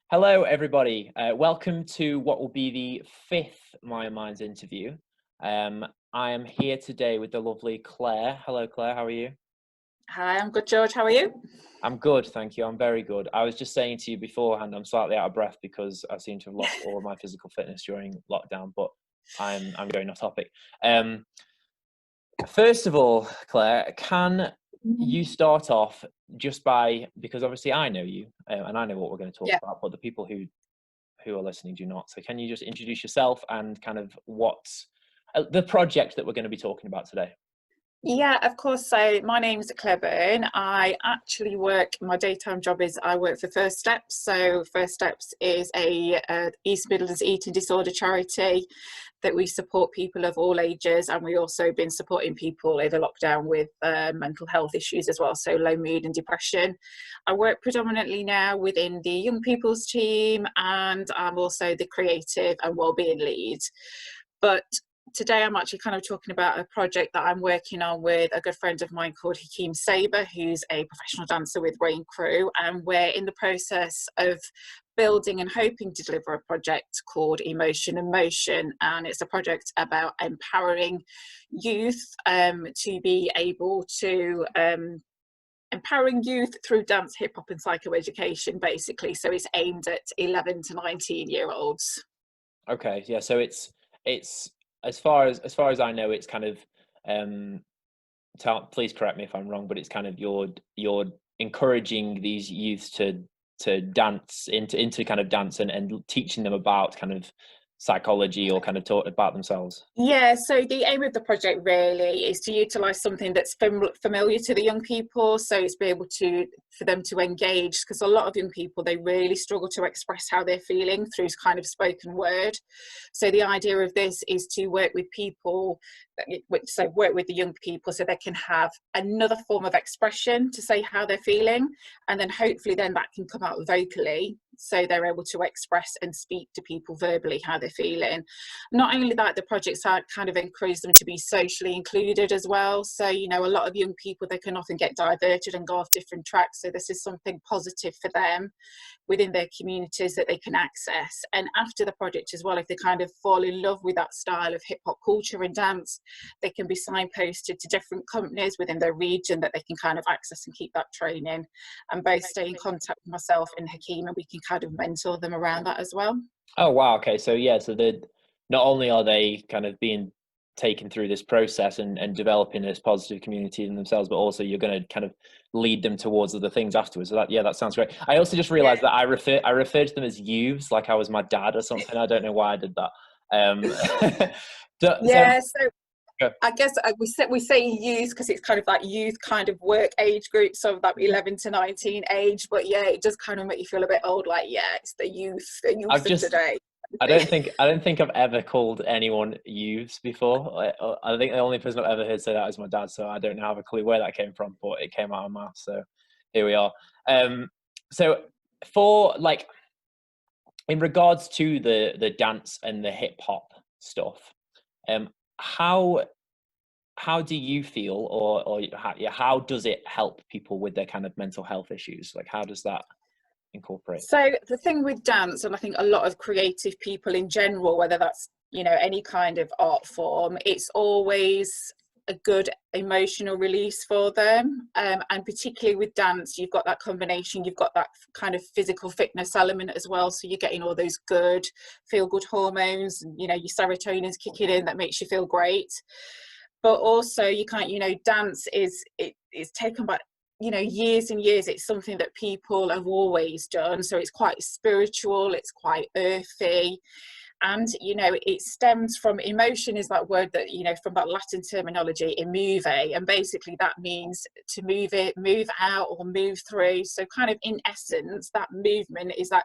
Hello, everybody. Welcome to what will be the fifth My Minds interview. I am here today with the lovely Claire. Hello, Claire. How are you? Hi, I'm good, George. How are you? I'm good, thank you. I'm very good. I was just saying to you beforehand, I'm slightly out of breath because I seem to have lost all of my physical fitness during lockdown, but I'm going off topic. First of all, Claire, can you start off just by, because obviously I know you and I know what we're going to talk Yeah. about, but the people who are listening do not. So can you just introduce yourself and kind of what's the project that we're going to be talking about today? Yeah, of course. So my name's Clair. I actually my daytime job is I work for First Steps. So First Steps is a East Midlands eating disorder charity that we support people of all ages, and we also been supporting people over lockdown with mental health issues as well, so low mood and depression. I work predominantly now within the young people's team, and I'm also the creative and wellbeing lead. But today I'm actually kind of talking about a project that I'm working on with a good friend of mine called Hakeem Saber, who's a professional dancer with Rain Crew, and we're in the process of building and hoping to deliver a project called EmotionInMotion, and it's a project about empowering youth to be able to empowering youth through dance, hip hop and psychoeducation, basically. So it's aimed at 11 to 19-year-olds. Okay, yeah. So it's as far as I know, it's kind of please correct me if I'm wrong, but it's kind of you're encouraging these youths to dance into kind of dance and teaching them about kind of psychology or kind of talk about themselves. Yeah, so the aim of the project really is to utilise something that's familiar to the young people, so it's be able for them to engage, because a lot of young people, they really struggle to express how they're feeling through kind of spoken word. So the idea of this is to work with people, so work with the young people so they can have another form of expression to say how they're feeling, and then hopefully then that can come out vocally, so they're able to express and speak to people verbally how they're feeling. Not only that, the projects are kind of encourage them to be socially included as well. So, you know, a lot of young people, they can often get diverted and go off different tracks. So this is something positive for them within their communities that they can access. And after the project as well, if they kind of fall in love with that style of hip hop culture and dance, they can be signposted to different companies within their region that they can kind of access and keep that training, and both stay in contact with myself and Hakeem, and we can kind of mentor them around that as well. Oh wow, okay. So yeah, so they not only are they kind of being taken through this process and developing this positive community in themselves, but also you're going to kind of lead them towards other things afterwards. So that sounds great. I also just realized that I referred to them as youths, like I was my dad or something. I don't know why I did that. Yeah, so Yeah. I guess we say youth because it's kind of that youth kind of work age group, so that 11 to 19 age. But yeah, it does kind of make you feel a bit old, like yeah, it's the youth I've of just today. I don't think I've ever called anyone youths before. I think the only person I've ever heard say that is my dad. So I don't have a clue where that came from, but it came out of my mouth. So here we are. So for like in regards to the dance and the hip hop stuff, um, how do you feel, or how does it help people with their kind of mental health issues? Like how does that incorporate? So the thing with dance, and I think a lot of creative people in general, whether that's, you know, any kind of art form, it's always a good emotional release for them, and particularly with dance, you've got that combination, you've got that kind of physical fitness element as well, so you're getting all those good feel good hormones, and you know, your serotonin's kicking in, that makes you feel great. But also you can't, you know, dance is taken by, you know, years and years. It's something that people have always done, so it's quite spiritual, it's quite earthy. And you know, it stems from emotion, is that word that, you know, from that Latin terminology imove, and basically that means to move it, move out or move through. So kind of in essence, that movement is that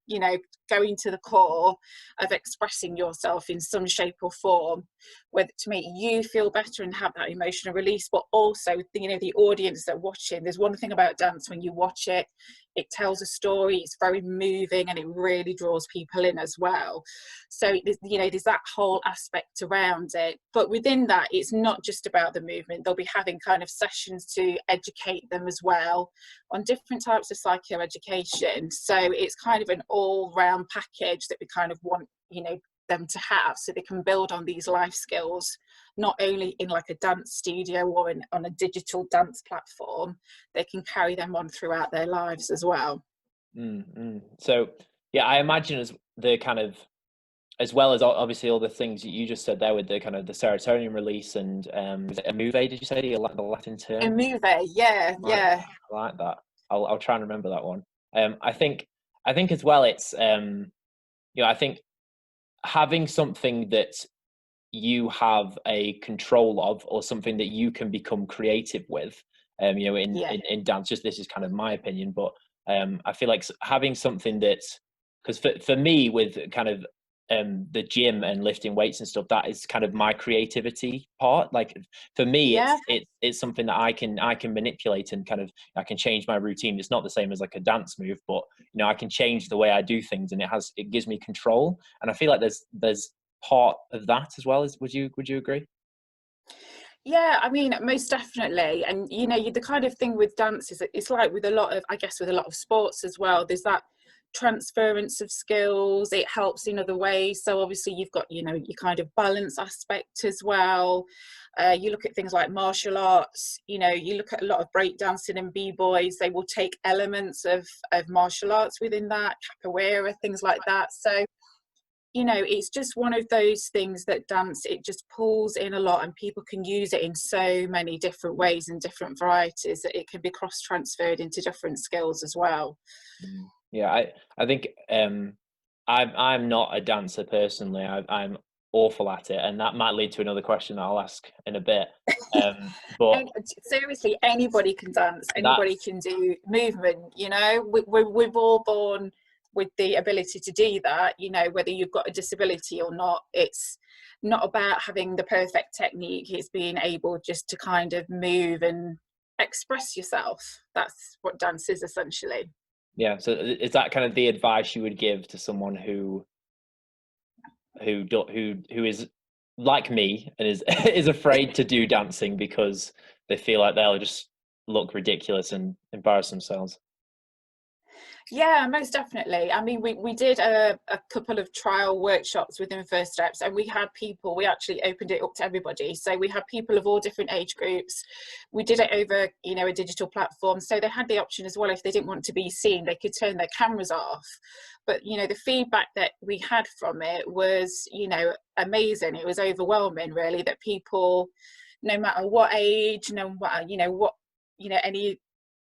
you know, going to the core of expressing yourself in some shape or form, whether to make you feel better and have that emotional release, but also, you know, the audience that watching. There's one thing about dance: when you watch it, it tells a story, it's very moving, and it really draws people in as well. So there's that whole aspect around it. But within that, it's not just about the movement. They'll be having kind of sessions to educate them as well on different types of psychoeducation. So it's kind of an all-round package that we kind of want them to have, so they can build on these life skills, not only in like a dance studio or on a digital dance platform. They can carry them on throughout their lives as well. So yeah, I imagine as well as obviously all the things that you just said there with the kind of the serotonin release and was it move, did you say the Latin term? Move, yeah. I like that. I'll try and remember that one. I think as well it's I think having something that you have a control of, or something that you can become creative with, in dance, just this is kind of my opinion, but I feel like having something that's, because for me with kind of the gym and lifting weights and stuff, that is kind of my creativity part. Like for me, it's something that I can manipulate, and kind of I can change my routine. It's not the same as like a dance move, but I can change the way I do things, and it gives me control. And I feel like there's part of that as well. Would you agree? Yeah, I mean, most definitely. And the kind of thing with dance is it's like with a lot of sports as well. There's that transference of skills. It helps in other ways. So obviously you've got your kind of balance aspect as well. You look at things like martial arts. You look at a lot of breakdancing and b-boys. They will take elements of martial arts within that, capoeira, things like that. So it's just one of those things that dance, it just pulls in a lot, and people can use it in so many different ways and different varieties that it can be cross-transferred into different skills as well. Yeah, I think I'm not a dancer personally. I'm awful at it, and that might lead to another question that I'll ask in a bit. But seriously, anybody can dance. Anybody can do movement. We're all born with the ability to do that. Whether you've got a disability or not, it's not about having the perfect technique. It's being able just to kind of move and express yourself. That's what dance is essentially. Yeah, so is that kind of the advice you would give to someone who is like me and is is afraid to do dancing because they feel like they'll just look ridiculous and embarrass themselves? Yeah, most definitely. I mean, we did a couple of trial workshops within First Steps, and we actually opened it up to everybody. So we had people of all different age groups. We did it over, a digital platform. So they had the option as well, if they didn't want to be seen, they could turn their cameras off. But, the feedback that we had from it was, amazing. It was overwhelming, really, that people, no matter what age, no matter, what, any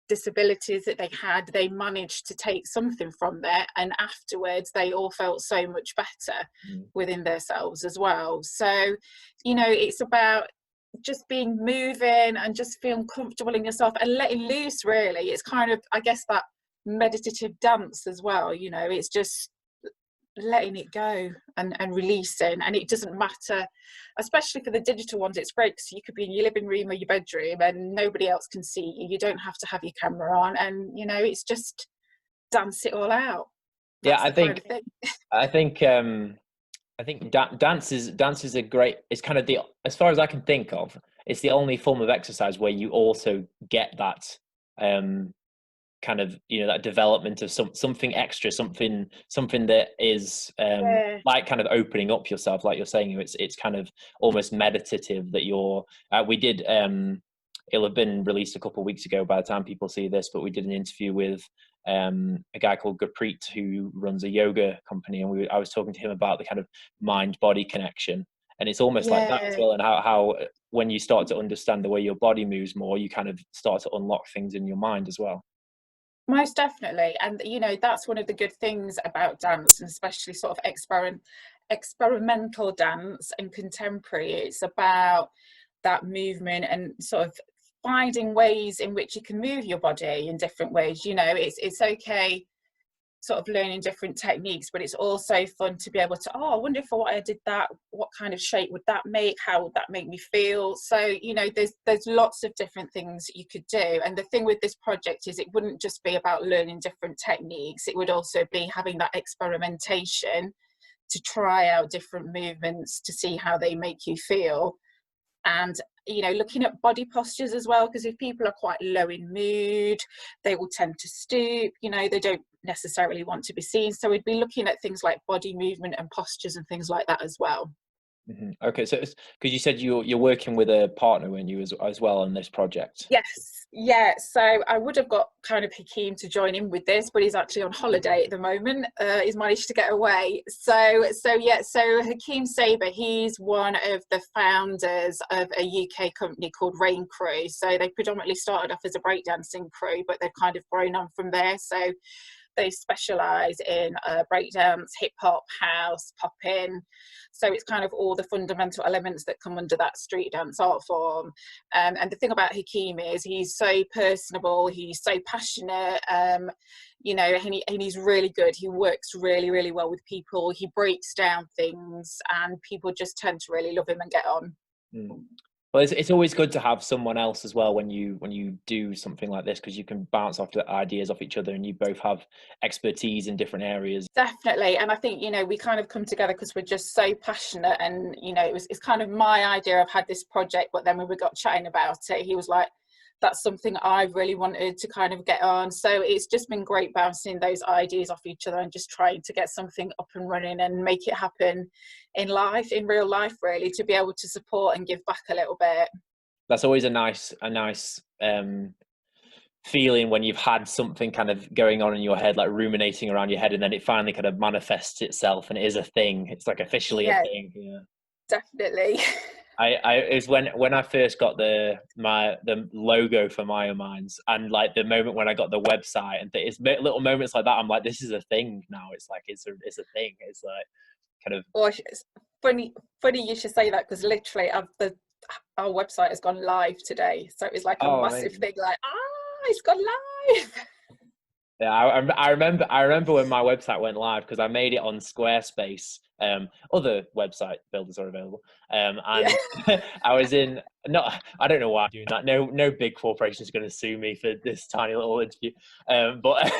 disabilities that they had, they managed to take something from there, and afterwards they all felt so much better within themselves as well. So it's about just being moving and just feeling comfortable in yourself and letting loose, really. It's kind of, I guess, that meditative dance as well. It's just letting it go and releasing, and it doesn't matter, especially for the digital ones. It's great because you could be in your living room or your bedroom and nobody else can see you. You don't have to have your camera on, and it's just dance it all out. That's I think dance is a great, it's kind of the, as far as I can think of, it's the only form of exercise where you also get that kind of that development of something extra, something that is like kind of opening up yourself, like you're saying. It's kind of almost meditative that you're we did it'll have been released a couple of weeks ago by the time people see this, but we did an interview with a guy called Gurpreet who runs a yoga company, and I was talking to him about the kind of mind-body connection, and it's almost like that as well, and how when you start to understand the way your body moves more, you kind of start to unlock things in your mind as well. Most definitely. And that's one of the good things about dance, and especially sort of experimental dance and contemporary. It's about that movement and sort of finding ways in which you can move your body in different ways. It's okay sort of learning different techniques, but it's also fun to be able to, I wonder if I did that, what kind of shape would that make, how would that make me feel? So there's lots of different things that you could do. And the thing with this project is it wouldn't just be about learning different techniques, it would also be having that experimentation to try out different movements to see how they make you feel. And looking at body postures as well, because if people are quite low in mood, they will tend to stoop, they don't necessarily want to be seen. So we'd be looking at things like body movement and postures and things like that as well. Okay, so because you said you're working with a partner, when you as well on this project. Yes, yeah. So I would have got kind of Hakeem to join in with this, but he's actually on holiday at the moment. He's managed to get away. So Hakeem Saber, he's one of the founders of a UK company called Rain Crew. So they predominantly started off as a breakdancing crew, but they've kind of grown on from there. So they specialise in breakdance, hip hop, house, popping. So it's kind of all the fundamental elements that come under that street dance art form. And the thing about Hakeem is he's so personable, he's so passionate, and he's really good. He works really, really well with people. He breaks down things, and people just tend to really love him and get on. Well, it's always good to have someone else as well when you do something like this, because you can bounce off the ideas off each other, and you both have expertise in different areas. Definitely. And I think we kind of come together because we're just so passionate, and it's kind of my idea. I've had this project, but then when we got chatting about it, he was like, that's something I really wanted to kind of get on. So it's just been great bouncing those ideas off each other and just trying to get something up and running and make it happen in real life, really, to be able to support and give back a little bit. That's always a nice feeling when you've had something kind of going on in your head, like ruminating around your head, and then it finally kind of manifests itself and it is a thing. It's like officially a thing. Yeah, definitely. It was when I first got the logo for MyoMinds, and like the moment when I got the website, and it's little moments like that. I'm like, this is a thing now. It's like it's a thing. It's like kind of. Well, it's funny you should say that, because literally our website has gone live today, so it was like a massive thing. Like, it's gone live. Yeah, I remember when my website went live, because I made it on Squarespace. Other website builders are available, and yeah. I was in. I don't know why I'm doing that. No big corporation is going to sue me for this tiny little interview. But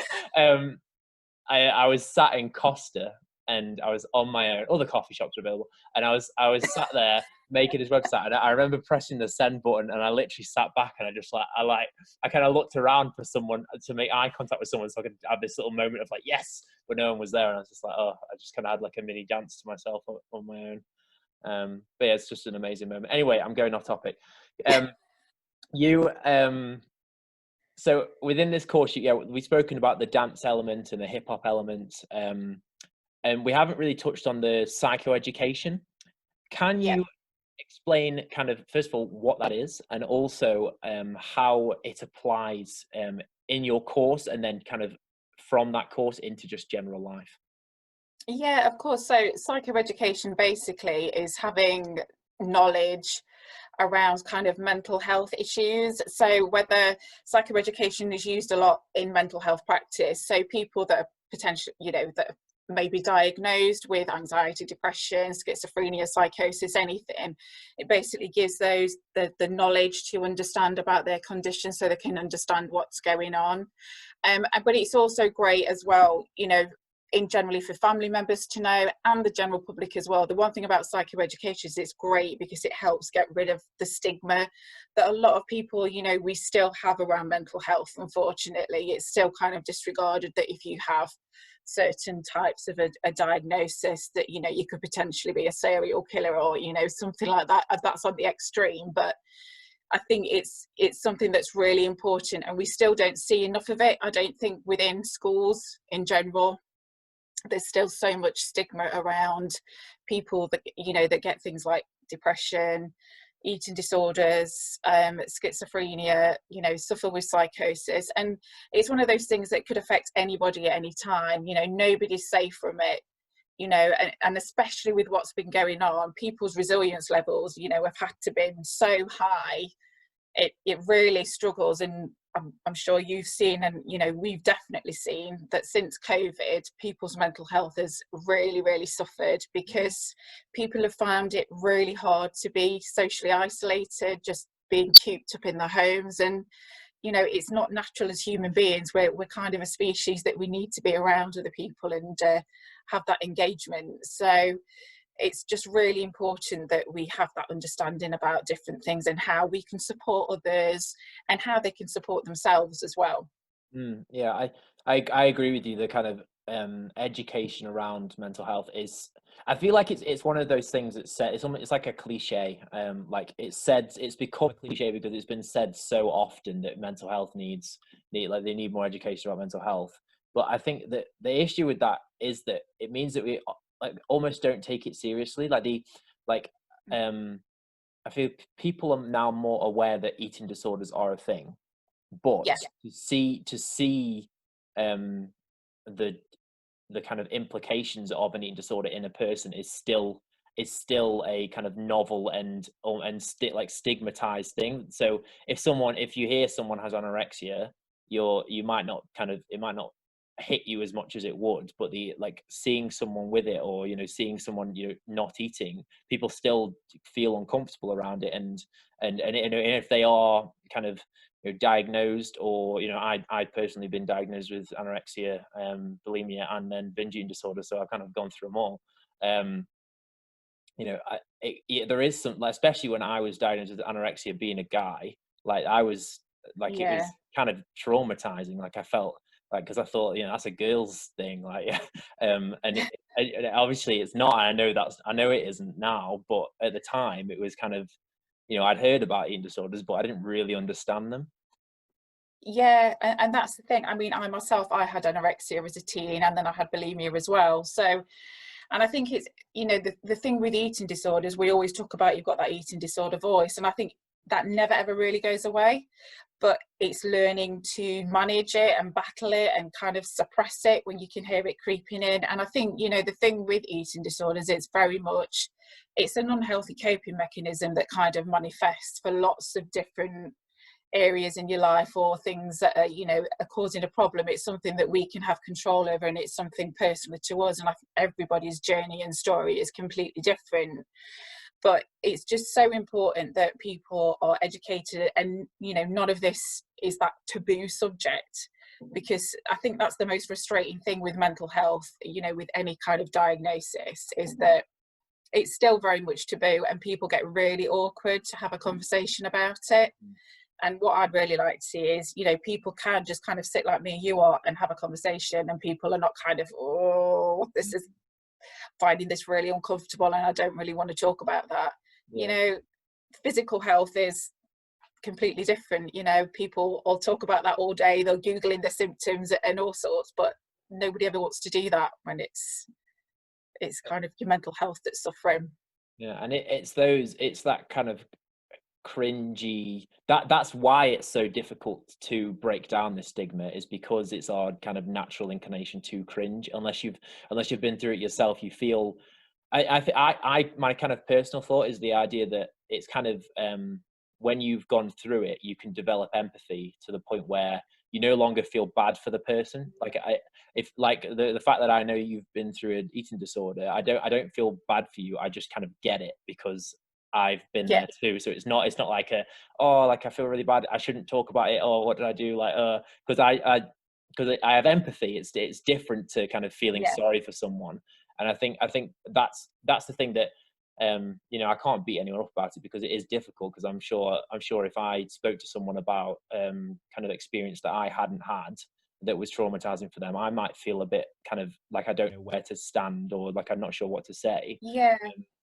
I was sat in Costa, and I was on my own. Other coffee shops are available, and I was sat there making his website, and I remember pressing the send button, and I literally sat back, and I kind of looked around for someone to make eye contact with someone, so I could have this little moment of like, yes, but no one was there, and I was just like, I just kind of had like a mini dance to myself on my own. But yeah, it's just an amazing moment. Anyway, I'm going off topic. So within this course, we've spoken about the dance element and the hip hop element, and we haven't really touched on the psychoeducation. Can you explain kind of, first of all, what that is, and also how it applies in your course, and then kind of from that course into just general life? Yeah, of course. So psychoeducation basically is having knowledge around kind of mental health issues. So whether psychoeducation is used a lot in mental health practice, so people that are potentially, that may be diagnosed with anxiety, depression, schizophrenia, psychosis, anything, it basically gives those the knowledge to understand about their condition, so they can understand what's going on. But it's also great as well, in generally for family members to know, and the general public as well. The one thing about psychoeducation is it's great because it helps get rid of the stigma that a lot of people, we still have around mental health. Unfortunately, it's still kind of disregarded that if you have certain types of a diagnosis, that you could potentially be a serial killer, or something like that. That's on the extreme, but I think it's something that's really important, and we still don't see enough of it. I don't think within schools in general. There's still so much stigma around people that that get things like depression, eating disorders, schizophrenia, suffer with psychosis, and it's one of those things that could affect anybody at any time. Nobody's safe from it, and especially with what's been going on, people's resilience levels have had to been so high. It really struggles, and I'm sure you've seen, and we've definitely seen that since COVID, people's mental health has really, really suffered, because people have found it really hard to be socially isolated, just being cooped up in their homes. And you know, it's not natural as human beings. We're kind of a species that we need to be around other people and have that engagement. So it's just really important that we have that understanding about different things and how we can support others and how they can support themselves as well. Yeah, I agree with you. The kind of education around mental health is, I feel like it's one of those things that's said, it's almost, it's like a cliche. Like it's said, it's become a cliche because it's been said so often that mental health like they need more education about mental health. But I think that the issue with that is that it means that we like almost don't take it seriously. Like I feel people are now more aware that eating disorders are a thing, but Yeah, to see um the kind of implications of an eating disorder in a person is still a kind of novel and stigmatized thing. So if you hear someone has anorexia, you might not kind of, it might not hit you as much as it would, but the like seeing someone with it, or seeing someone not eating, people still feel uncomfortable around it. And if they are kind of diagnosed, or I personally been diagnosed with anorexia, bulimia, and then binge eating disorder, so I've kind of gone through them all. um there is some, like, especially when I was diagnosed with anorexia, being a guy, like I was, like, it was yeah, kind of traumatizing. Like I felt like, because I thought, that's a girl's thing, like and obviously it's not. I know it isn't now, but at the time it was kind of, I'd heard about eating disorders, but I didn't really understand them. yeah. And that's the thing. I mean, I had anorexia as a teen, and then I had bulimia as well. So, and I think it's, the thing with eating disorders, we always talk about, you've got that eating disorder voice, and I think that never ever really goes away, but it's learning to manage it and battle it and kind of suppress it when you can hear it creeping in. And I think, the thing with eating disorders, it's an unhealthy coping mechanism that kind of manifests for lots of different areas in your life, or things that are causing a problem. It's something that we can have control over, and it's something personal to us, and I think everybody's journey and story is completely different. But it's just so important that people are educated, and none of this is that taboo subject, because I think that's the most frustrating thing with mental health, with any kind of diagnosis, is that it's still very much taboo, and people get really awkward to have a conversation about it. And what I'd really like to see is, people can just kind of sit like me and you are and have a conversation, and people are not kind of, oh, this is finding this really uncomfortable and I don't really want to talk about that. Yeah. Physical health is completely different. People will talk about that all day. They'll Googling the symptoms and all sorts, but nobody ever wants to do that when it's kind of your mental health that's suffering. Yeah, and it's that kind of cringy, that's why it's so difficult to break down this stigma, is because it's our kind of natural inclination to cringe. Unless you've been through it yourself, you feel, my kind of personal thought is the idea that it's kind of, when you've gone through it, you can develop empathy to the point where you no longer feel bad for the person. Like, if like the fact that I know you've been through an eating disorder, I don't feel bad for you. I just kind of get it, because I've been Yeah, there too. So it's not like like I feel really bad, I shouldn't talk about it, or what did I do, like, because I have empathy. It's different to kind of feeling yeah, sorry for someone. And I think that's the thing that, I can't beat anyone up about it, because it is difficult. Because I'm sure if I spoke to someone about kind of experience that I hadn't had, that was traumatizing for them, I might feel a bit kind of like I don't know where to stand, or like I'm not sure what to say. yeah,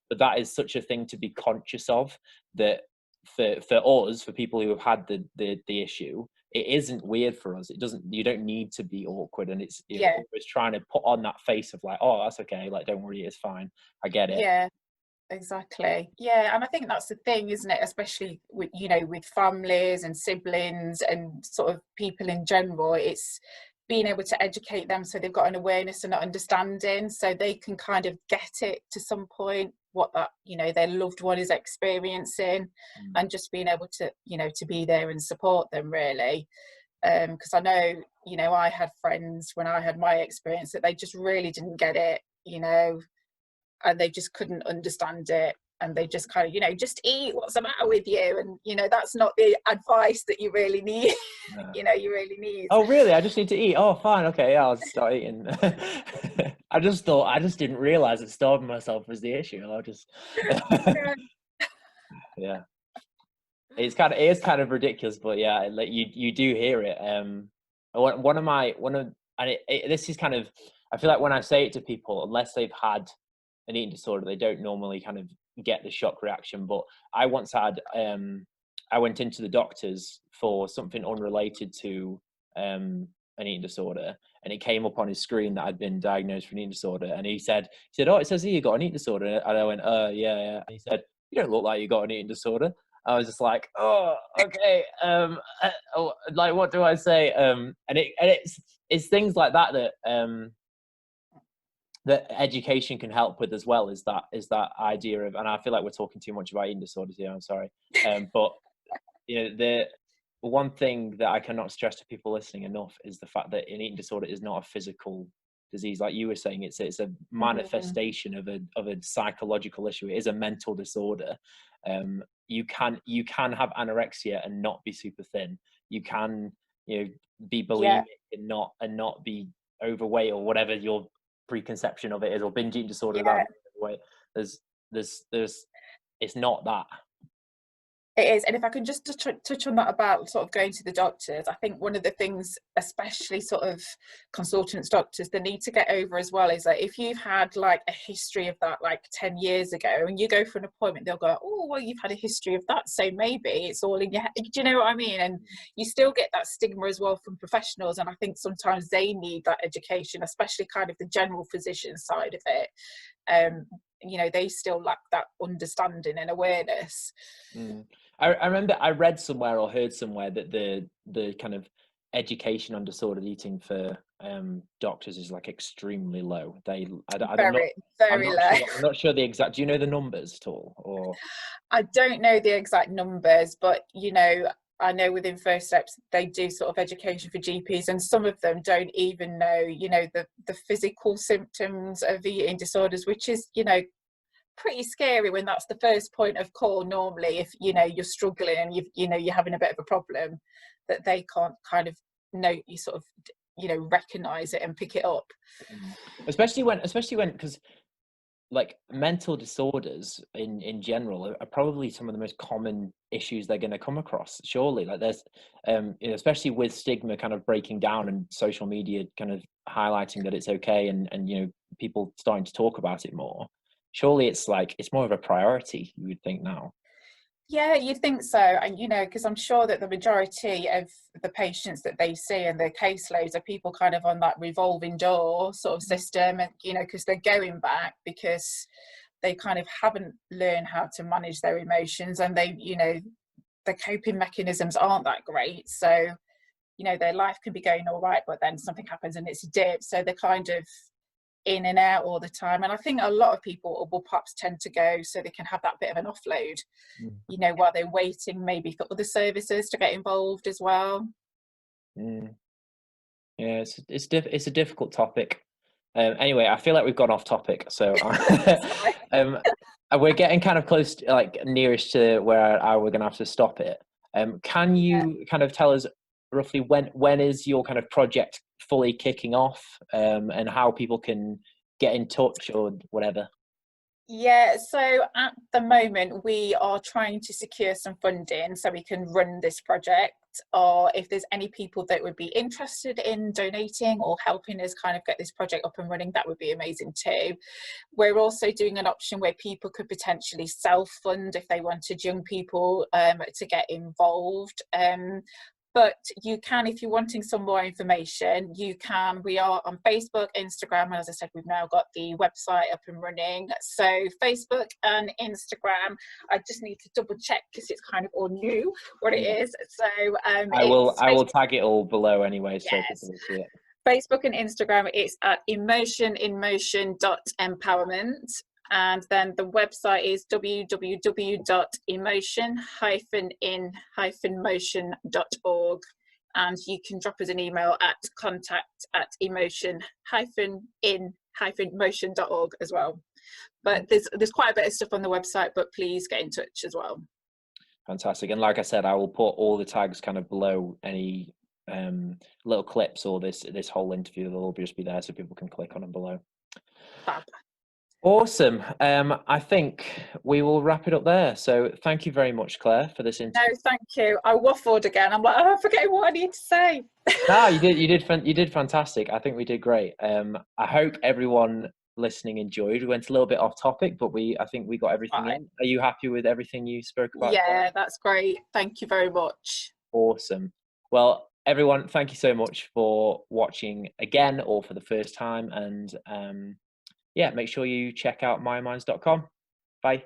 But that is such a thing to be conscious of, that for people who have had the issue, it isn't weird for us. You don't need to be awkward, and it's, yeah, always trying to put on that face of like, oh, that's okay, like, don't worry, it's fine, I get it. yeah. Exactly. Yeah, and I think that's the thing, isn't it? Especially with, with families and siblings and sort of people in general, it's being able to educate them so they've got an awareness and an understanding, so they can kind of get it to some point what that, their loved one is experiencing, Mm. and just being able to, to be there and support them, really. Because I know, I had friends when I had my experience that they just really didn't get it, and they just couldn't understand it. and they just kind of, you know, just eat, what's the matter with you? And, you know, that's not the advice that you really need. No. You know, you really need. Oh, really? I just need to eat. Oh, fine. Okay, yeah, I'll start eating. I just didn't realize that starving myself was the issue. I'll just, Yeah. yeah. It is kind of ridiculous, but yeah, like you do hear it. This is kind of, I feel like when I say it to people, unless they've had an eating disorder, they don't normally kind of get the shock reaction. But I once had, I went into the doctors for something unrelated to an eating disorder, and it came up on his screen that I'd been diagnosed with an eating disorder, and he said, "Oh, it says here you got an eating disorder," and I went, yeah, yeah. And he said, "You don't look like you got an eating disorder." I was just like, oh, okay. Like, what do I say? And it's things like that that education can help with as well. Is that idea of, and I feel like we're talking too much about eating disorders here. I'm sorry, but you know, the one thing that I cannot stress to people listening enough is the fact that an eating disorder is not a physical disease, like you were saying. It's a manifestation of a psychological issue. It is a mental disorder. You can have anorexia and not be super thin. You can, you know, be bulimic and not be overweight, or whatever your preconception of it is, or binge eating disorder without being overweight. There's it's not that. It is. And if I can just touch on that about sort of going to the doctors, I think one of the things, especially sort of consultants, doctors, they need to get over as well is that if you've had like a history of that like 10 years ago and you go for an appointment, they'll go, oh, well, you've had a history of that, so maybe it's all in your head. Do you know what I mean? And you still get that stigma as well from professionals. And I think sometimes they need that education, especially kind of the general physician side of it. You know, they still lack that understanding and awareness. I remember I read somewhere or heard somewhere that the kind of education on disordered eating for doctors is like extremely low. I'm not sure the exact. Do you know the numbers at all? Or I don't know the exact numbers, but you know, I know within First Steps they do sort of education for GPs, and some of them don't even know, you know, the physical symptoms of eating disorders, which is, you know, pretty scary when that's the first point of call. Normally, if you know you're struggling and you're having a bit of a problem, that they can't kind of know, you sort of, you know, recognize it and pick it up. Especially when because like mental disorders in general are probably some of the most common issues they're going to come across, surely. Like there's you know, especially with stigma kind of breaking down and social media kind of highlighting that it's okay, and you know, people starting to talk about it more. Surely it's more of a priority, you would think now. Yeah, you'd think so. And, you know, because I'm sure that the majority of the patients that they see and their caseloads are people kind of on that revolving door sort of system. And, you know, because they're going back because they kind of haven't learned how to manage their emotions, and they, you know, the coping mechanisms aren't that great. So, you know, their life can be going all right, but then something happens and it's a dip. So they're kind of in and out all the time. And I think a lot of people will perhaps tend to go so they can have that bit of an offload, you know, while they're waiting maybe for other services to get involved as well. Yeah, it's a difficult topic. Anyway, I feel like we've gone off topic, so we're getting kind of close to, like, nearest to where we're going to have to stop it. Can you kind of tell us roughly when is your kind of project fully kicking off, and how people can get in touch or whatever? Yeah, so at the moment we are trying to secure some funding so we can run this project, or if there's any people that would be interested in donating or helping us kind of get this project up and running, that would be amazing too. We're also doing an option where people could potentially self-fund if they wanted young people to get involved. But you can, if you're wanting some more information, you can. We are on Facebook, Instagram, and as I said, we've now got the website up and running. So Facebook and Instagram, I just need to double check because it's kind of all new what it is. So I will tag it all below anyway, so yes. people will see it. Facebook and Instagram, it's at EmotionInMotion.empowerment. And then the website is www.emotion-in-motion.org, and you can drop us an email at contact@emotion-in-motion.org as well. But there's quite a bit of stuff on the website, but please get in touch as well. Fantastic. And like I said, I will put all the tags kind of below any little clips or this whole interview. They'll all just be there so people can click on them below. Fab. Awesome. I think we will wrap it up there. So thank you very much, Claire, for this interview. No, thank you. I waffled again. I'm like, oh, I'm forgetting what I need to say. No, you did fantastic. I think we did great. I hope everyone listening enjoyed. We went a little bit off topic, but I think we got everything in. Are you happy with everything you spoke about? Yeah, that's great. Thank you very much. Awesome. Well, everyone, thank you so much for watching again or for the first time. And yeah, make sure you check out myminds.com. Bye.